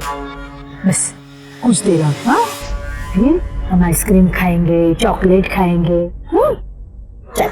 बस कुछ देर और, हाँ? फिर हम आइसक्रीम खाएंगे, चॉकलेट खाएंगे। चल।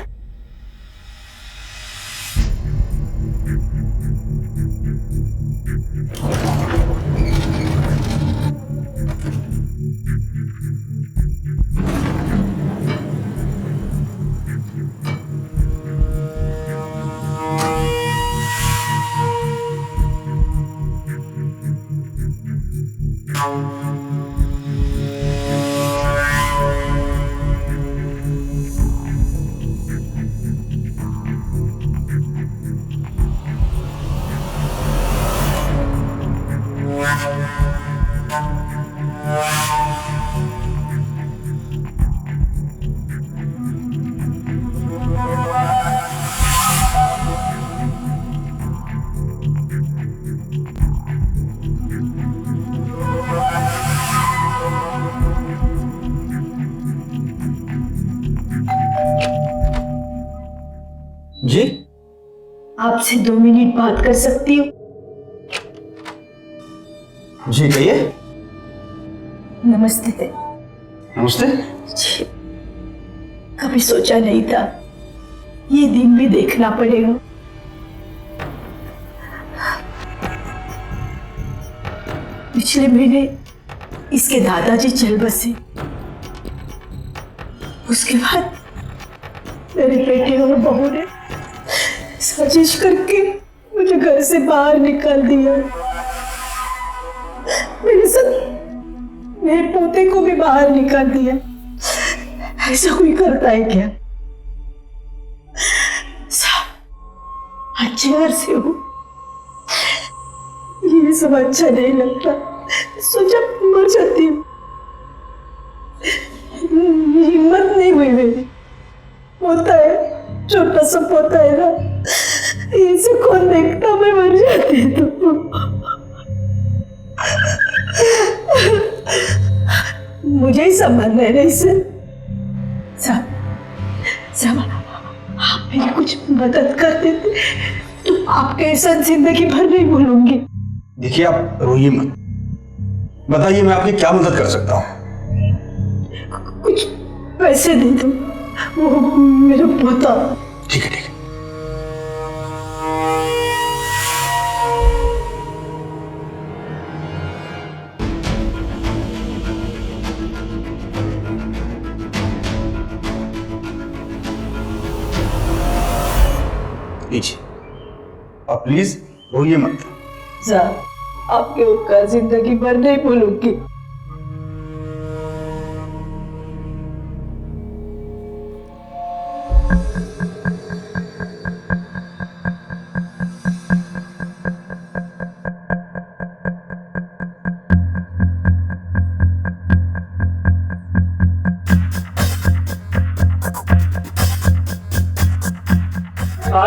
जी, आपसे 2 मिनट बात कर सकती हूँ? जी कहिए। नमस्ते। नमस्ते। जी, कभी सोचा नहीं था ये दिन भी देखना पड़ेगा। पिछले महीने इसके दादाजी चल बसे। उसके बाद मेरे बेटे और बहू ने साजिश करके मुझे घर से बाहर निकाल दिया। मेरे साथ मेरे पोते को भी बाहर निकाल दिया। ऐसा कोई करता है क्या? अच्छे घर से हूँ, ये सब अच्छा नहीं लगता। सोचा मर जाती हूँ, हिम्मत नहीं हुई मेरी। होता है, छोटा सा पोता है ना, इसे कौन देखता, मैं मर जाती तो। मुझे ही संबंध है ना इससे। आप मेरी कुछ मदद कर देते तो आपके साथ जिंदगी भर नहीं भूलूंगी। देखिए आप रोइए मत, बताइए मैं आपकी क्या मदद कर सकता हूँ? कुछ पैसे दे दो, वो मेरा पोता। ठीक है ठीक है। लीजिए, आप प्लीज रोइए मत। आपके उपकार जिंदगी भर नहीं भूलूंगी।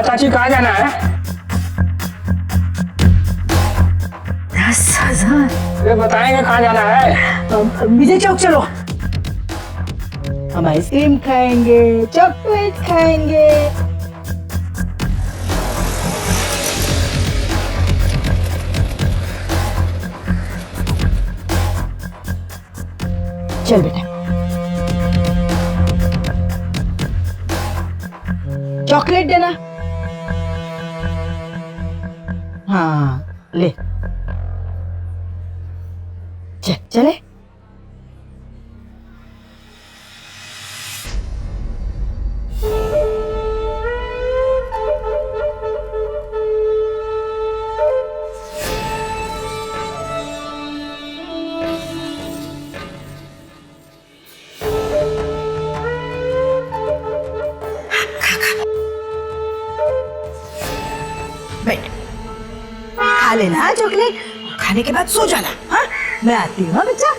चाची कहाँ जाना है? 10,000। ये बताएंगे कहाँ जाना है? विजय चौक चलो, हम आइसक्रीम खाएंगे, चॉकलेट खाएंगे। चल बेटा, चॉकलेट देना। हाँ ले, चले। बैठ, खा लेना चॉकलेट, खाने के बाद सो जाना। हाँ, मैं आती हूँ बच्चा।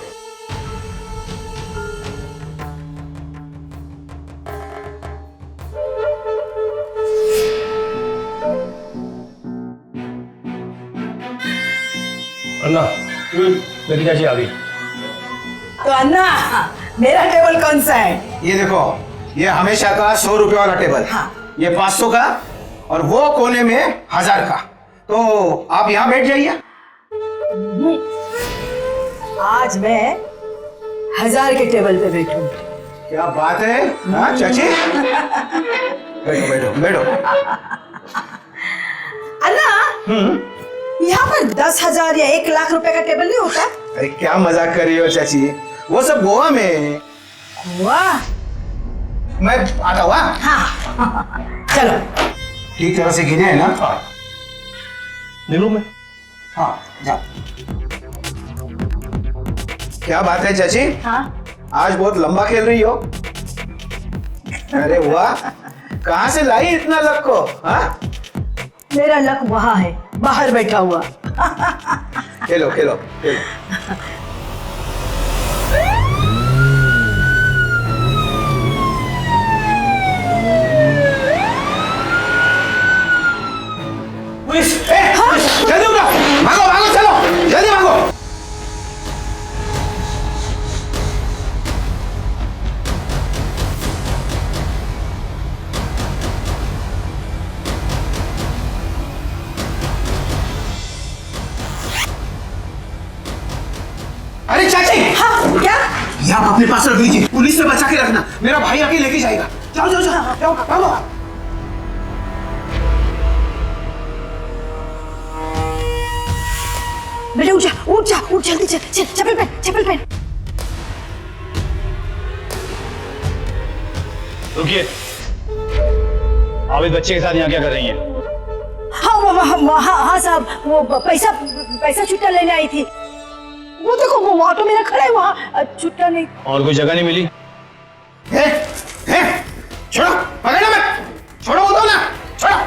अन्ना, मेरी चाची आ गई। तो अन्ना, मेरा टेबल कौन सा है? ये देखो, ये हमेशा का 100 रुपए वाला टेबल। हाँ। ये 500 का और वो कोने में 1000 का। तो आप यहाँ बैठ जाइए। आज मैं 1000 के टेबल पे बैठूंगी। क्या बात है? हाँ चाची, बैठो बैठो बैठो। अन्ना, यहाँ पर 10,000 या 1,00,000 रुपए का टेबल नहीं होता? अरे क्या मजाक कर रही हो चाची, वो सब गोवा में। वाह, मैं आता हुआ। हाँ चलो। ठीक तरह से गिने है ना? नीलू में हाँ जा। क्या बात है चाची? हाँ, आज बहुत लंबा खेल रही हो। अरे वाह, कहाँ से लाई इतना लक को? हाँ? मेरा लक वहाँ है, बाहर बैठा हुआ। खेलो खेलो खेलो। पुलिस! जल्दी उठो, भागो भागो, चलो जल्दी भागो। अरे चाची! हाँ, क्या? ये आप अपने पास रख लीजिए, पुलिस से बचा के रखना, मेरा भाई आके लेके जाएगा। जाओ जाओ जाओ जाओ भागो। बेटा उठ जा जल्दी चल, चप्पल पहन। रुकिए, आप इस बच्चे के साथ यहाँ क्या कर रही हैं? हाँ साहब, वो पैसा छुट्टा लेने आई थी। वो देखो, वो ऑटो मेरा खड़ा है वहाँ, छुट्टा नहीं। और कोई जगह नहीं मिली? छोड़ो, पकड़ना मत, छोड़ो वो दो ना, छोड़ो।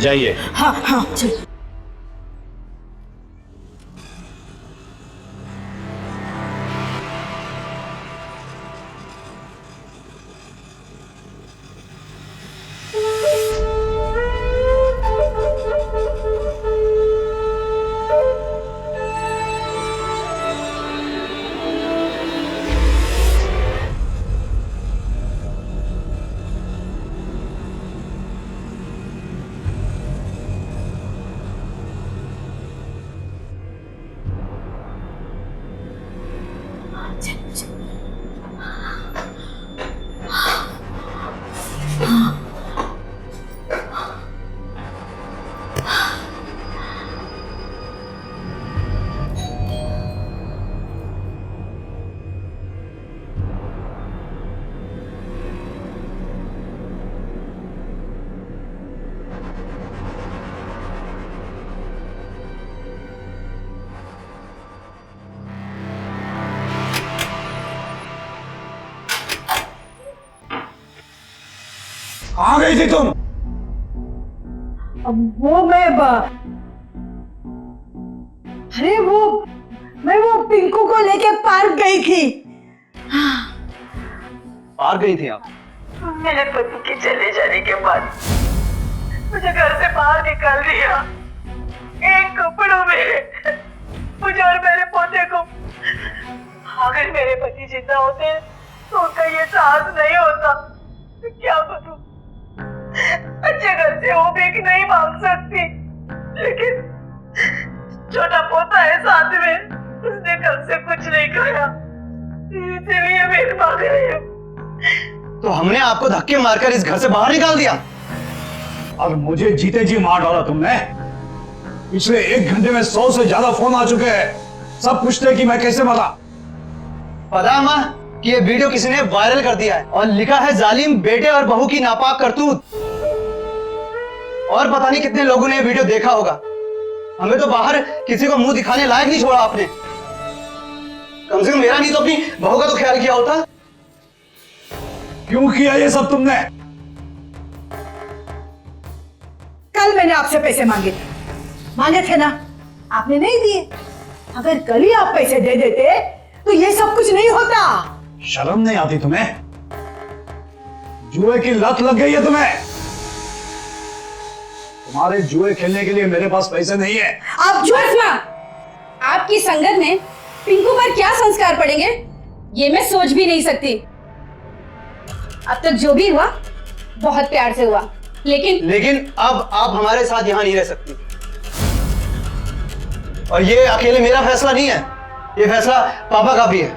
जाइए। हाँ चल। कहाँ गई थी तुम? वो मैं वो पिंकू को लेके पार्क गई थी। पार्क गई थी आप? मेरे पति के चले जाने के बाद मुझे घर से बाहर निकाल दिया, एक कपड़ों में मुझे और मेरे पोते को। अगर मेरे पति जिंदा होते तो उनका ये साहस नहीं होता। क्या करूं? अच्छे घर से वो भीख नहीं मांग सकती, लेकिन छोटा पोता है साथ में, उसने कल से कुछ नहीं खाया, इसलिए भीख मांग रही हूँ। तो हमने आपको धक्के मारकर इस घर से बाहर निकाल दिया? अब मुझे जीते जी मार डाला तुमने। पिछले 1 घंटे में 100 से ज्यादा फोन आ चुके हैं, सब पूछते कि मैं कैसे मरा। पता है माँ कि ये वीडियो किसी ने वायरल कर दिया है और लिखा है जालिम बेटे और बहू की नापाक करतूत। और पता नहीं कितने लोगों ने ये वीडियो देखा होगा। हमें तो बाहर किसी को मुंह दिखाने लायक नहीं छोड़ा आपने। कम से कम मेरा नहीं तो अपनी बहू का तो ख्याल किया होता। क्यों किया ये सब तुमने? कल मैंने आपसे पैसे मांगे थे ना, आपने नहीं दिए। अगर कल ही आप पैसे दे देते तो ये सब कुछ नहीं होता। शर्म नहीं आती तुम्हें? जुए की लत लग गई है तुम्हें। तुम्हारे जुए खेलने के लिए मेरे पास पैसे नहीं है। आप जुए आपकी संगत में पिंकू पर क्या संस्कार पड़ेंगे, ये मैं सोच भी नहीं सकती। अब तक जो भी हुआ बहुत प्यार से हुआ, लेकिन अब आप हमारे साथ यहाँ नहीं रह सकती। और ये अकेले मेरा फैसला नहीं है, ये फैसला पापा का भी है।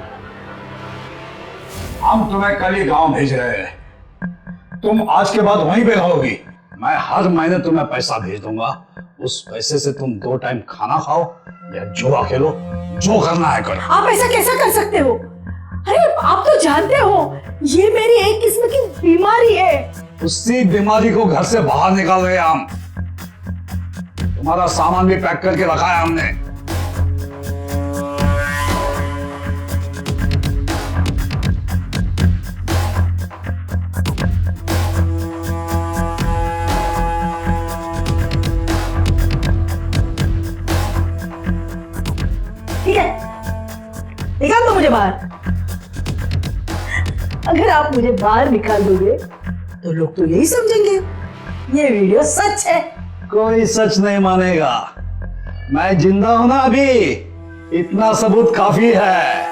हम तुम्हें कल ही गांव भेज रहे हैं, तुम आज के बाद वहीं पे रहोगी। मैं हर महीने तुम्हें पैसा भेज दूंगा, उस पैसे से तुम 2 टाइम खाना खाओ या जुआ खेलो, जो करना है करो। आप ऐसा कैसा कर सकते हो? अरे आप तो जानते हो ये मेरी एक किस्म की बीमारी है। उसी बीमारी को घर से बाहर निकाल रहे हैं हम। तुम्हारा सामान भी पैक करके रखा है हमने। ठीक है, निकाल दो मुझे बाहर। अगर आप मुझे बाहर निकाल दोगे तो लोग तो यही समझेंगे ये वीडियो सच है। कोई सच नहीं मानेगा, मैं जिंदा हूं ना अभी, इतना सबूत काफी है।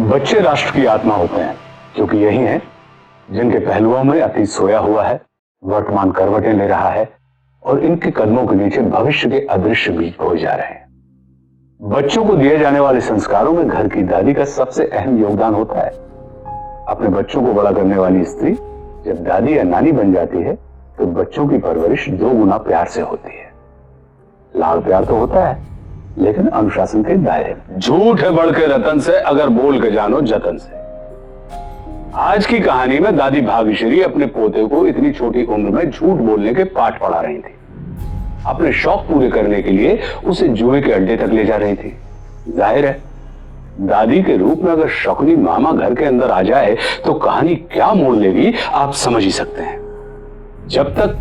बच्चे राष्ट्र की आत्मा होते हैं, क्योंकि यही हैं जिनके पहलुओं में अतीत सोया हुआ है, वर्तमान करवटें ले रहा है और इनके कदमों के नीचे भविष्य के अदृश्य बीज बोए जा रहे हैं। बच्चों को दिए जाने वाले संस्कारों में घर की दादी का सबसे अहम योगदान होता है। अपने बच्चों को बड़ा करने वाली स्त्री जब दादी या नानी बन जाती है तो बच्चों की परवरिश 2 गुना प्यार से होती है। लाड़ प्यार तो होता है, लेकिन अनुशासन के दायरे में। झूठ है बढ़ के रतन से, अगर बोल के जानो जतन से। आज की कहानी में दादी भाग्यश्री अपने पोते को इतनी छोटी उम्र में झूठ बोलने के पाठ पढ़ा रही थी। अपने शौक पूरे करने के लिए उसे जुए के अड्डे तक ले जा रही थी। जाहिर है दादी के रूप में अगर शकुनी मामा घर के अंदर आ जाए तो कहानी क्या मोड़ लेगी आप समझ ही सकते हैं। जब तक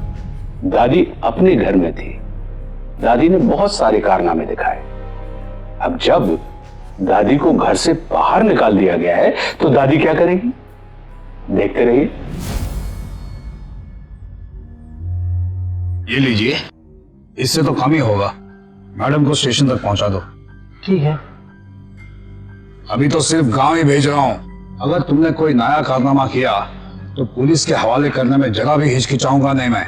दादी अपने घर में थी दादी ने बहुत सारे कारनामे दिखाए। अब जब दादी को घर से बाहर निकाल दिया गया है तो दादी क्या करेगी, देखते रहिए। ये लीजिए, इससे तो कम ही होगा। मैडम को स्टेशन तक पहुंचा दो। ठीक है। अभी तो सिर्फ गांव ही भेज रहा हूं, अगर तुमने कोई नया कारनामा किया तो पुलिस के हवाले करने में जरा भी हिचकिचाऊंगा नहीं मैं।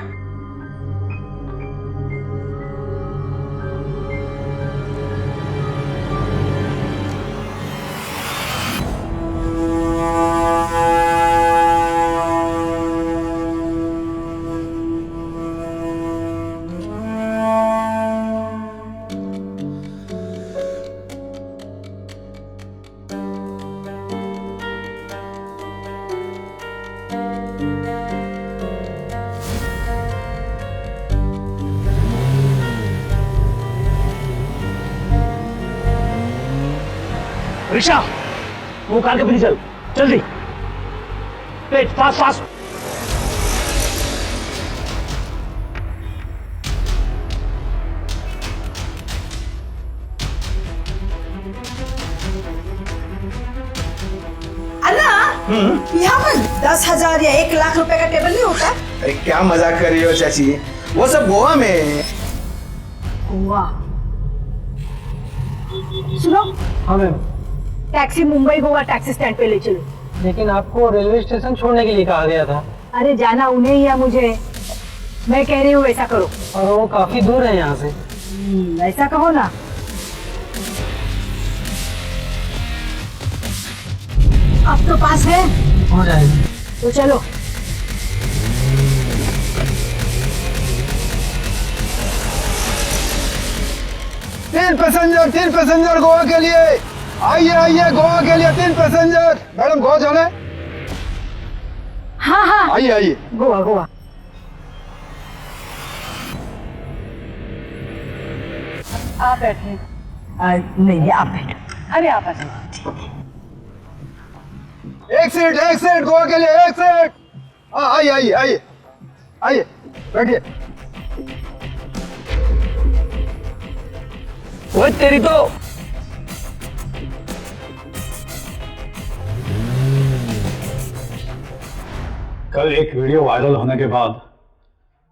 रिक्शा, वो कार के पीछे चल, जल्दी, तेज, फास्ट फास्ट। अन्ना, यहाँ पर 10,000 या 1 लाख रुपए का टेबल नहीं होता? अरे क्या मजाक कर रही हो चाची, वो सब गोवा में। गोवा? सुनो, हाँ ma'am, taxi Mumbai Goa taxi stand पे ले चलो। लेकिन आपको रेलवे स्टेशन छोड़ने के लिए कहा गया था। अरे जाना उन्हें या मुझे, मैं कह रही हूँ वैसा करो। और वो काफी दूर है यहाँ से। ऐसा कहो ना। अब तो पास है, हो जाएगा। तो चलो। तीन पैसेंजर गोवा के लिए। आइए गोवा के लिए 3 पैसेंजर। मैडम गोवा जाना है? हाँ हाँ, आइए। गोवा गोवा। आप बैठे। नहीं आप बैठो। अरे आप आ जाओ। एक सीट गोवा के लिए, एक सीट। हाँ आइए बैठिए। वो तेरी तो कल एक वीडियो वायरल होने के बाद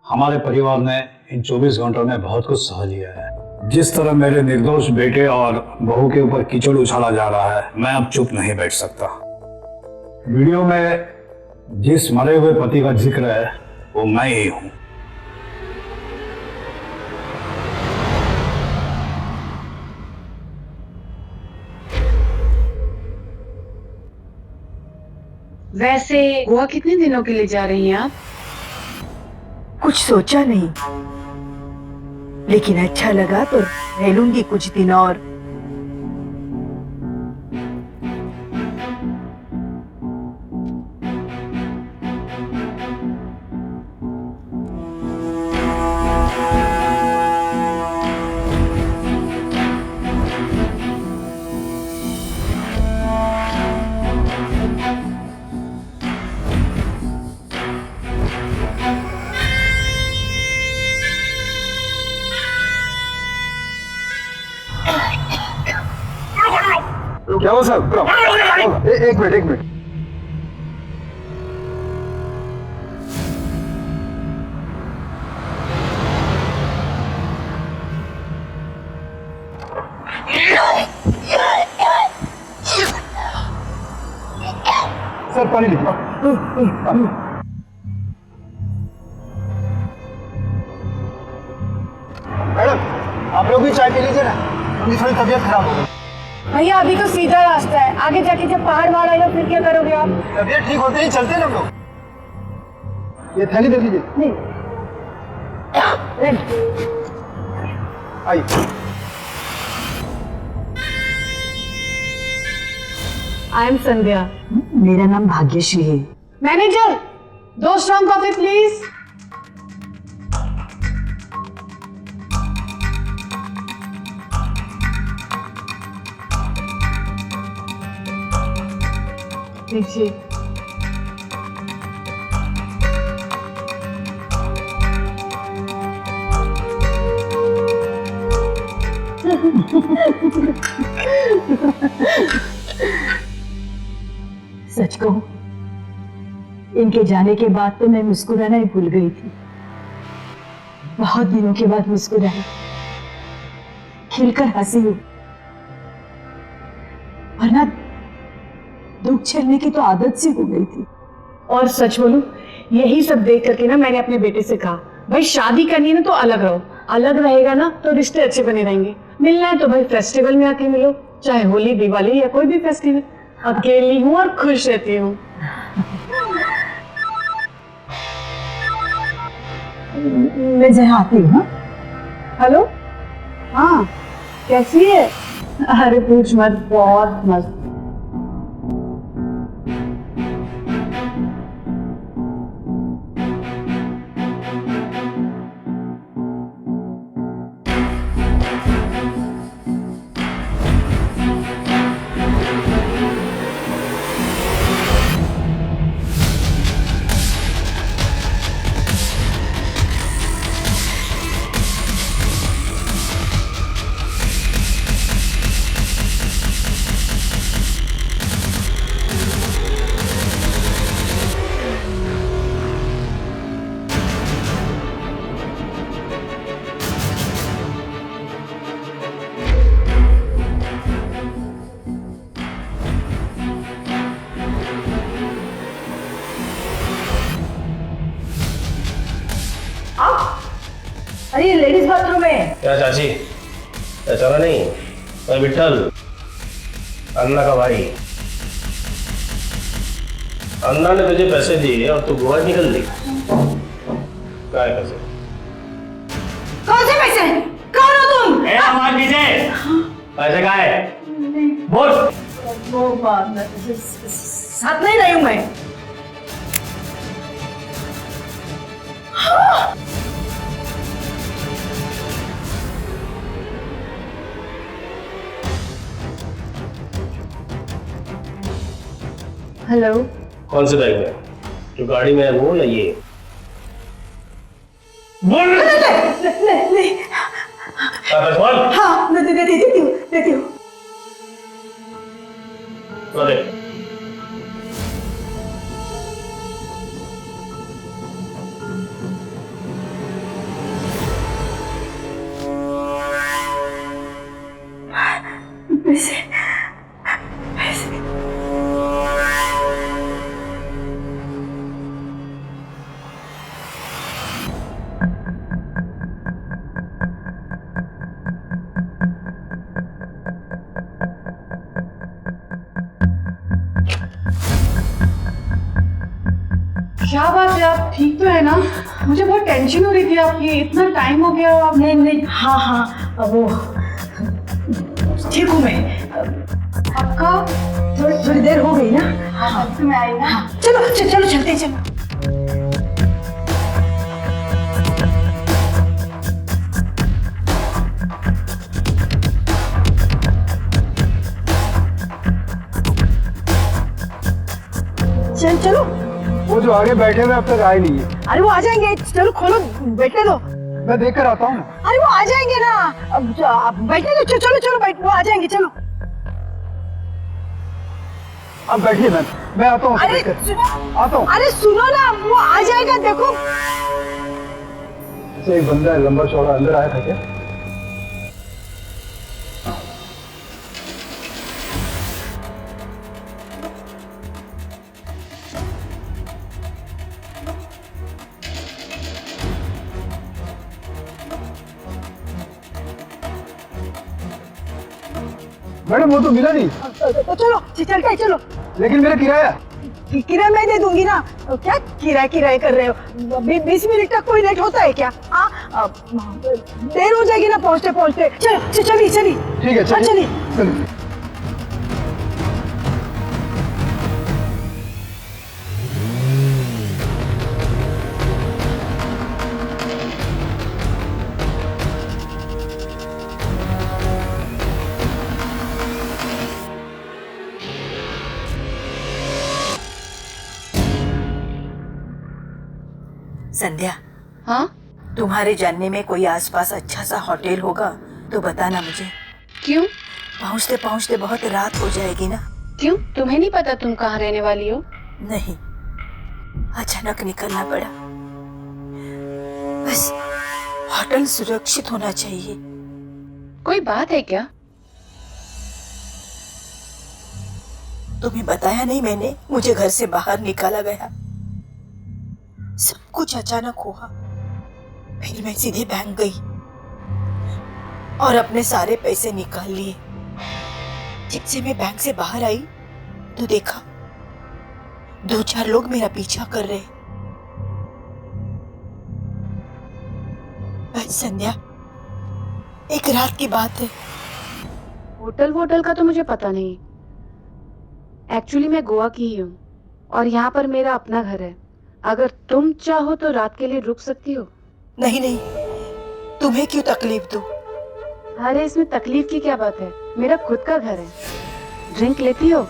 हमारे परिवार ने इन 24 घंटों में बहुत कुछ सह लिया है। जिस तरह मेरे निर्दोष बेटे और बहू के ऊपर कीचड़ उछाला जा रहा है, मैं अब चुप नहीं बैठ सकता। वीडियो में जिस मरे हुए पति का जिक्र है वो मैं ही हूं। वैसे गोवा कितने दिनों के लिए जा रही हैं आप? कुछ सोचा नहीं, लेकिन अच्छा लगा तो रह लूंगी कुछ दिन और। क्या हुआ सर? एक मिनट एक मिनट। सर पानी लीजिए। मैडम आप लोग भी चाय पी लीजिए ना, उनकी थोड़ी तबीयत खराब हो गई। भैया अभी तो सीधा रास्ता है, आगे जाके जब पहाड़ वहाड़ आएगा फिर क्या करोगे आप? तबीयत ठीक होते ही चलते ना हम लोग। ये थैली दे दीजिए। नहीं। आइए। आई एम संध्या। मेरा नाम भाग्यश्री है। Manager 2 strong coffee please. लीजिए। सच कहूं, इनके जाने के बाद तो मैं मुस्कुराना ही भूल गई थी। बहुत दिनों के बाद मुस्कुराई, खिलकर हंसी हूं, वरना दुख झेलने की तो आदत सी हो गई थी। और सच बोलूं, यही सब देख करके ना मैंने अपने बेटे से कहा, भाई शादी करनी है ना तो अलग रहो, अलग रहेगा ना तो रिश्ते अच्छे बने रहेंगे। मिलना है तो भाई फेस्टिवल में आके मिलो, चाहे होली दिवाली या कोई भी फेस्टिवल। अकेली हूँ और खुश रहती हूँ। मैं जहाँ आती हूँ। हेलो, हाँ कैसी है? अरे पूछ मत, बहुत मस्त। अरे ये लेडीज बाथरूम है। क्या चाची, चला नहीं? मैं विठल, अन्ना का भाई। अन्ना ने तुझे पैसे दिए और तू गोवा निकल दी। क्या है पैसे? कौन से पैसे? कौन हो तुम? आवाज दीजिए। पैसे कहाँ है? बोल। वो साथ नहीं रही हूँ मैं। हेलो, कौन से बैग में? जो गाड़ी में है वो या ये? बोल। बोल। हाँ देती हूँ। अरे क्या बात है, आप ठीक तो है ना? मुझे बहुत टेंशन हो रही थी आपकी, इतना टाइम हो गया। नहीं नहीं, हाँ हाँ, वो ठीक हूँ मैं। आपका थोड़ी देर हो गई ना। हाँ, तब से मैं आई ना। चलो चलो चलते हैं, चलो। चलो। वो जो आगे बैठे हुए अब तक आए नहीं है। अरे वो आ जाएंगे, चलो खोलो, बैठने दो। मैं देख कर आता हूँ। अरे वो आ जाएंगे ना, अब बैठने दो, चलो चलो बैठ, वो आ जाएंगे, चलो। अब बैठिए, मैं आता हूँ। अरे सुनो, आता हूँ। अरे सुनो ना, वो आ जाएगा, देखो। एक बंदा लंबा चौड़ा अंदर आया था क्या? मैडम वो तो मिला नहीं। तो चलो चलते हैं, चलो। लेकिन मेरा किराया? किराया मैं दे दूंगी ना। क्या किराए कर रहे हो? 20 मिनट तक कोई लेट होता है क्या? हाँ, देर हो जाएगी ना पहुँचते। चलिए। ठीक है, चलिए। संध्या, हाँ? तुम्हारे जानने में कोई आसपास अच्छा सा होटल होगा तो बताना मुझे। क्यों? पहुँचते पहुँचते बहुत रात हो जाएगी ना। क्यों, तुम्हें नहीं पता तुम कहाँ रहने वाली हो? नहीं, अचानक निकलना पड़ा। बस होटल सुरक्षित होना चाहिए। कोई बात है क्या? तुम्हें बताया नहीं मैंने, मुझे घर से बाहर निकाला गया। सब कुछ अचानक हुआ। फिर मैं सीधे बैंक गई और अपने सारे पैसे निकाल लिए। जब से मैं बैंक से बाहर आई तो देखा 2-4 लोग मेरा पीछा कर रहे। बस संध्या, एक रात की बात है। होटल का तो मुझे पता नहीं। एक्चुअली मैं गोवा की ही हूँ और यहाँ पर मेरा अपना घर है। अगर तुम चाहो तो रात के लिए रुक सकती हो। नहीं, तुम्हें क्यों तकलीफ दूं? अरे इसमें तकलीफ की क्या बात है, मेरा खुद का घर है। ड्रिंक लेती हो?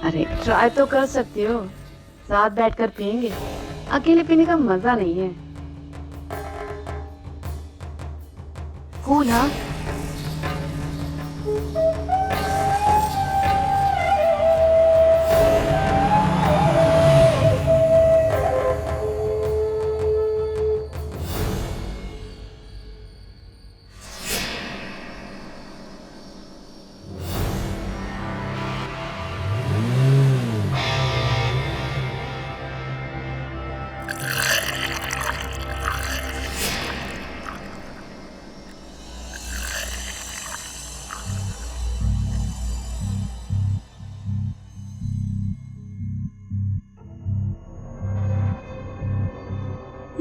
अरे ट्राई तो कर सकती हो, साथ बैठकर पियेंगे। अकेले पीने का मजा नहीं है। कूल, हाँ?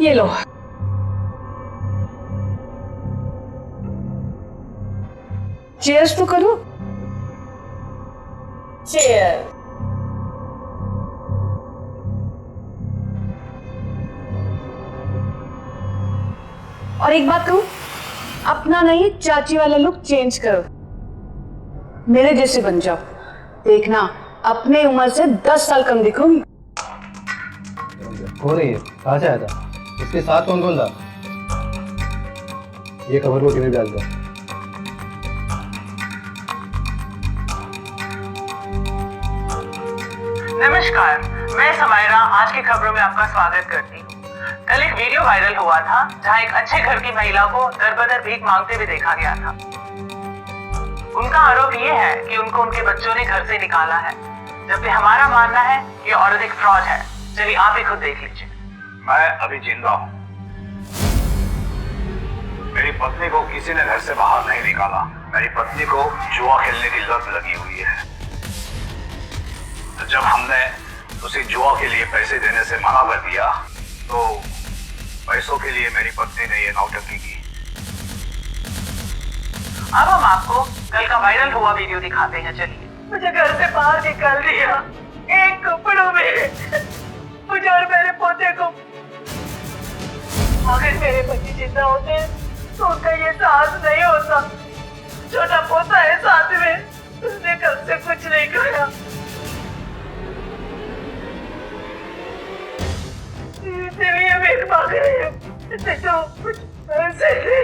ये लो। चीयर्स तो करो। चीयर। और एक बात कहूं, अपना नहीं चाची वाला लुक चेंज करो, मेरे जैसे बन जाओ। देखना अपने उम्र से 10 साल कम दिखोगी। हो रही है, कहाँ से आया था? इसके साथ कौन कौन था? ये खबर रोटी में डाल दो। नमस्कार, मैं समायरा आज की खबरों में आपका स्वागत करती हूँ। कल एक वीडियो वायरल हुआ था जहाँ एक अच्छे घर की महिला को दर बदर भीख मांगते हुए देखा गया था। उनका आरोप ये है कि उनको उनके बच्चों ने घर से निकाला है, जबकि हमारा मानना है ये औरत एक फ्रॉड है। चलिए आप ही खुद देख लीजिए। मैं अभी जिंदा हूँ। मेरी पत्नी को किसी ने घर से बाहर नहीं निकाला। मेरी पत्नी को जुआ खेलने की लत लगी हुई है। तो जब हमने उसे जुआ के लिए पैसे देने से मना कर दिया तो पैसों के लिए मेरी पत्नी ने ये नौटंकी की। अब हम आपको कल का वायरल हुआ वीडियो दिखाते हैं, चलिए। मुझे घर से बाहर निकाल दिया एक कपड़ों में, मुझे और मेरे पोते को। अगर मेरे पति जिंदा होते तो उनका ये साहस नहीं होता। छोटा पोता है साथ में, उसने कल से कुछ नहीं खाया। इसलिए मैं मांग रही हूँ तो कुछ पैसे दे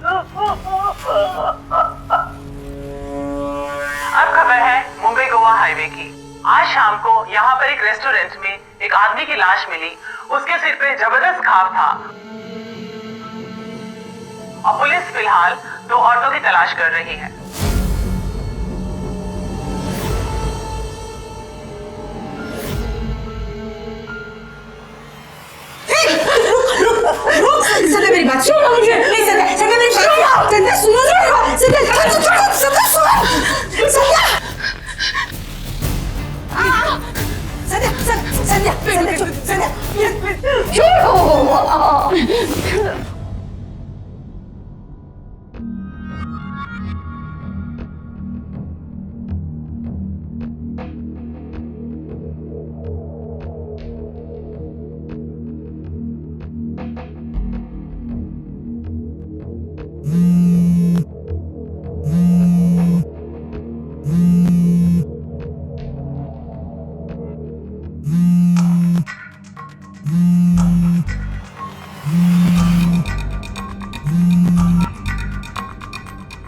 दो। अब खबर है मुंबई गोवा हाईवे की। आज शाम को यहाँ पर एक रेस्टोरेंट में एक आदमी की लाश मिली। उसके सिर पे जबरदस्त घाव था और पुलिस फिलहाल 2 औरतों की तलाश कर रही है। संध्या मेरी बात सुनो मुझे। नहीं संध्या, संध्या मेरी बात संध्या सुनो जरा। संध्या संध्या संध्या संध्या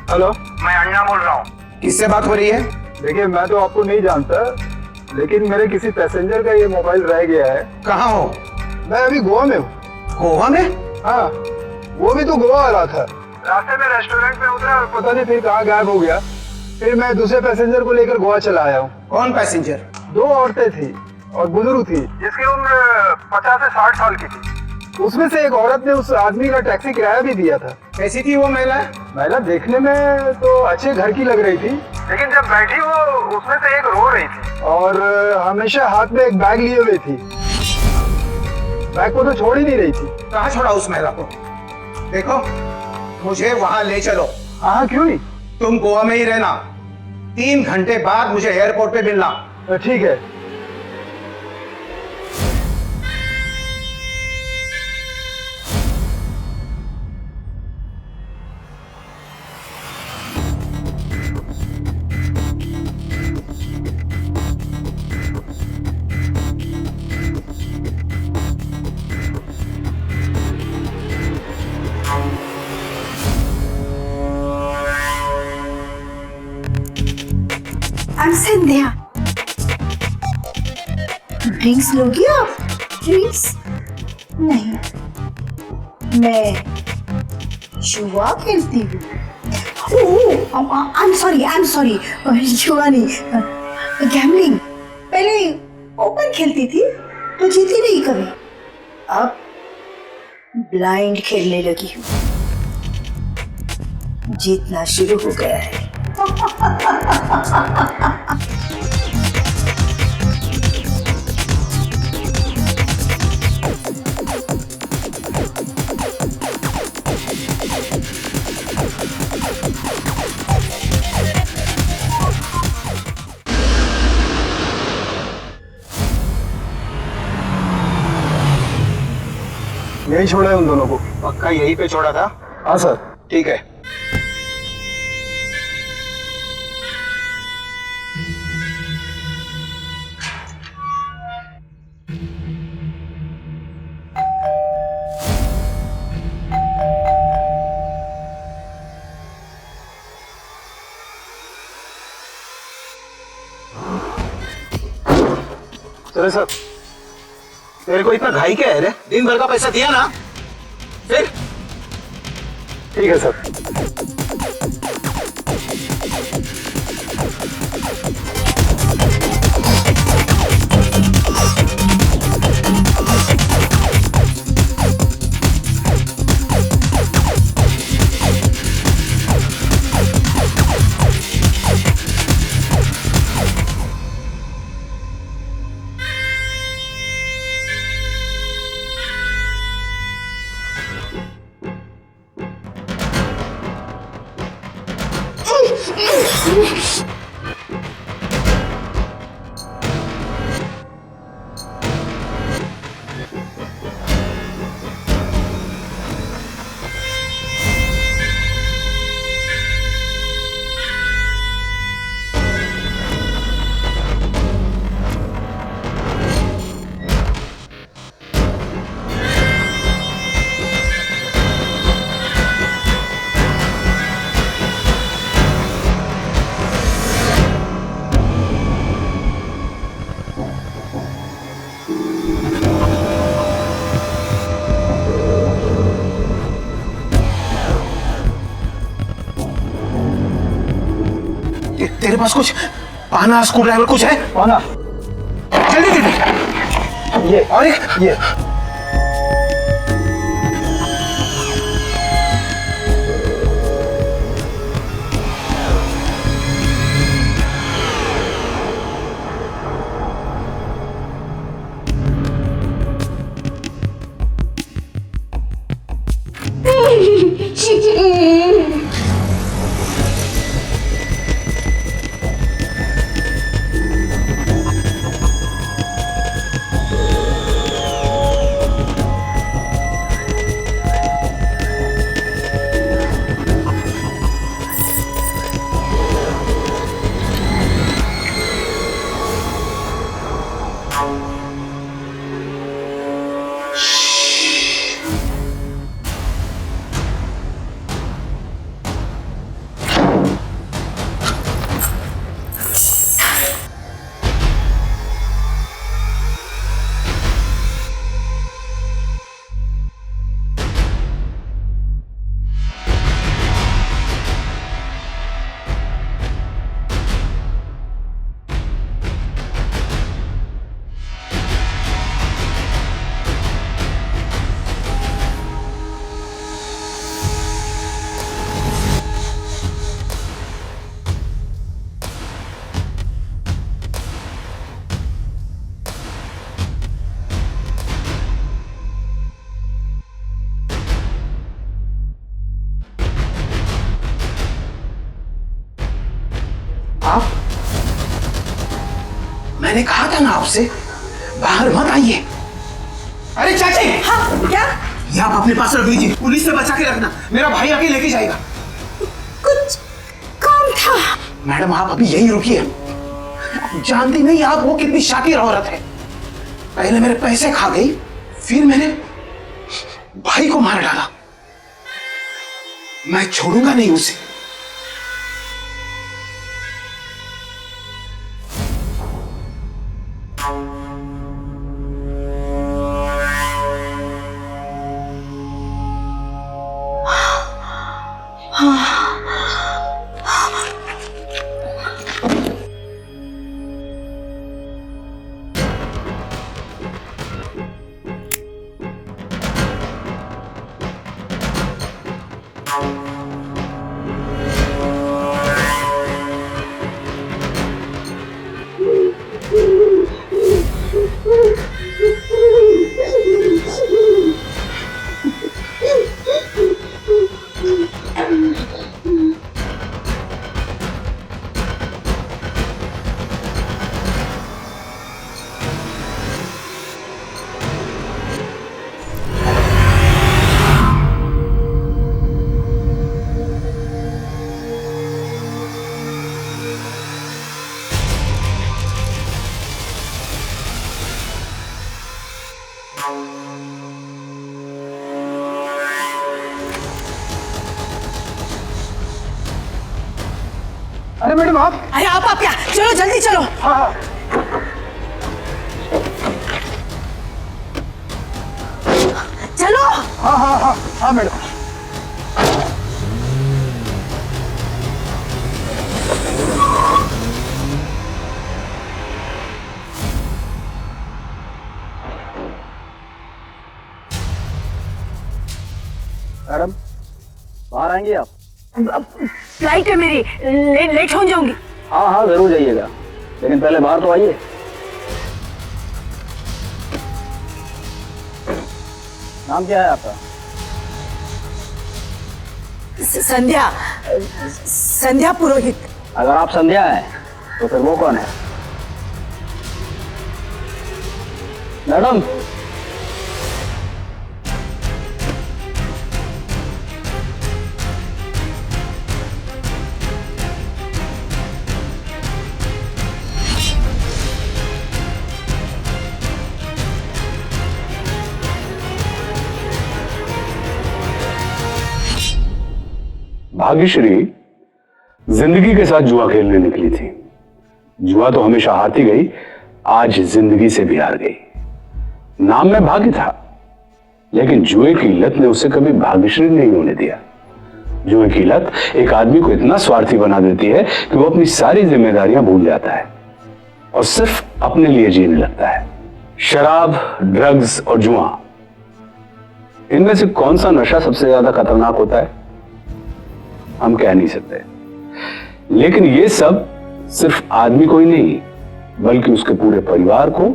हेलो, मैं अन्ना बोल रहा हूँ। किससे बात हो रही है? देखिए मैं तो आपको नहीं जानता, लेकिन मेरे किसी पैसेंजर का ये मोबाइल रह गया है। कहाँ हो? मैं अभी गोवा में हूँ। गोवा में? हाँ, वो भी तो गोवा आ रहा था। रास्ते में रेस्टोरेंट में उतरा, पता नहीं फिर कहाँ गायब हो गया। फिर मैं दूसरे पैसेंजर को लेकर गोवा चला आया हूँ। कौन पैसेंजर? 2 औरतें थी और बुजुर्ग थी, जिसकी उम्र 50 से 60 साल की थी। उसमें से एक औरत ने उस आदमी का टैक्सी किराया भी दिया था। कैसी थी वो महिला? महिला देखने में तो अच्छे घर की लग रही थी, लेकिन जब बैठी वो उसमें से एक रो रही थी और हमेशा हाथ में एक बैग लिए हुए थी। बैग को तो छोड़ ही नहीं रही थी। कहाँ छोड़ा उस महिला को? देखो, मुझे वहां ले चलो। हाँ, क्यों नहीं? तुम गोवा में ही रहना। 3 घंटे बाद मुझे एयरपोर्ट पे मिलना। ठीक है। संध्या, ड्रिंक्स लोगी आप? ड्रिंक्स नहीं, मैं जुआ खेलती हूँ। आई एम सॉरी, जुआ नहीं, गैम्बलिंग। पहले ओपन खेलती थी तो जीती नहीं कभी, अब ब्लाइंड खेलने लगी हूँ। जीतना शुरू हो गया है। यही छोड़ा है उन दोनों को। पक्का यहीं पे छोड़ा था? हाँ सर। ठीक है। चले सर। तेरे को इतना घाई क्या है रे? दिन भर का पैसा दिया ना, फिर? ठीक है सर। तेरे पास कुछ पाना, स्क्रू ड्राइवर कुछ है? पाना जल्दी दे दे। ये और एक ये मैंने कहा था ना आपसे बाहर मत आइए। अरे चाची! हाँ, क्या? ये आप अपने पास रख लीजिए, पुलिस से बचा के रखना, मेरा भाई आके लेके जाएगा। कुछ काम था। मैडम आप अभी यही रुकिए। जानती नहीं आप वो कितनी शातिर औरत है। पहले मेरे पैसे खा गई, फिर मैंने भाई को मार डाला। मैं छोड़ूंगा नहीं उसे। अरे मैडम आप! अरे आप क्या? चलो जल्दी चलो। हाँ चलो। हाँ हाँ हाँ हाँ मैडम। मैडम बाहर आएंगे आप? फ्लाइट है मेरी, लेट हो जाऊंगी। हाँ हाँ जरूर जाइएगा, लेकिन पहले बाहर तो आइए। नाम क्या है आपका? संध्या, संध्या पुरोहित। अगर आप संध्या है तो फिर वो कौन है? मैडम, भाग्यश्री जिंदगी के साथ जुआ खेलने निकली थी। जुआ तो हमेशा हारती गई, आज जिंदगी से भी हार गई। नाम में भाग्य था, लेकिन जुए की लत ने उसे कभी भाग्यश्री नहीं होने दिया। जुए की लत एक आदमी को इतना स्वार्थी बना देती है कि वो अपनी सारी जिम्मेदारियां भूल जाता है और सिर्फ अपने लिए जीने लगता है। शराब, ड्रग्स और जुआ, इनमें से कौन सा नशा सबसे ज्यादा खतरनाक होता है हम कह नहीं सकते, लेकिन ये सब सिर्फ आदमी को ही नहीं बल्कि उसके पूरे परिवार को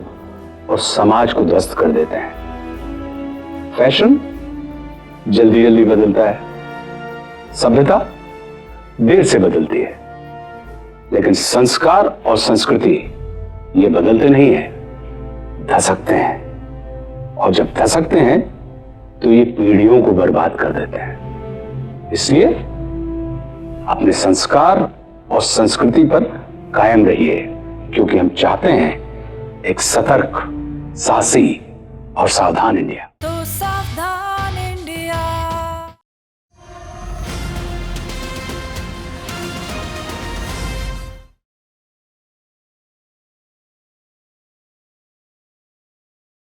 और समाज को ध्वस्त कर देते हैं। फैशन जल्दी जल्दी बदलता है, सभ्यता देर से बदलती है, लेकिन संस्कार और संस्कृति ये बदलते नहीं है, धसकते हैं। और जब धसकते हैं तो ये पीढ़ियों को बर्बाद कर देते हैं। इसलिए अपने संस्कार और संस्कृति पर कायम रहिए, क्योंकि हम चाहते हैं एक सतर्क, साहसी और सावधान इंडिया।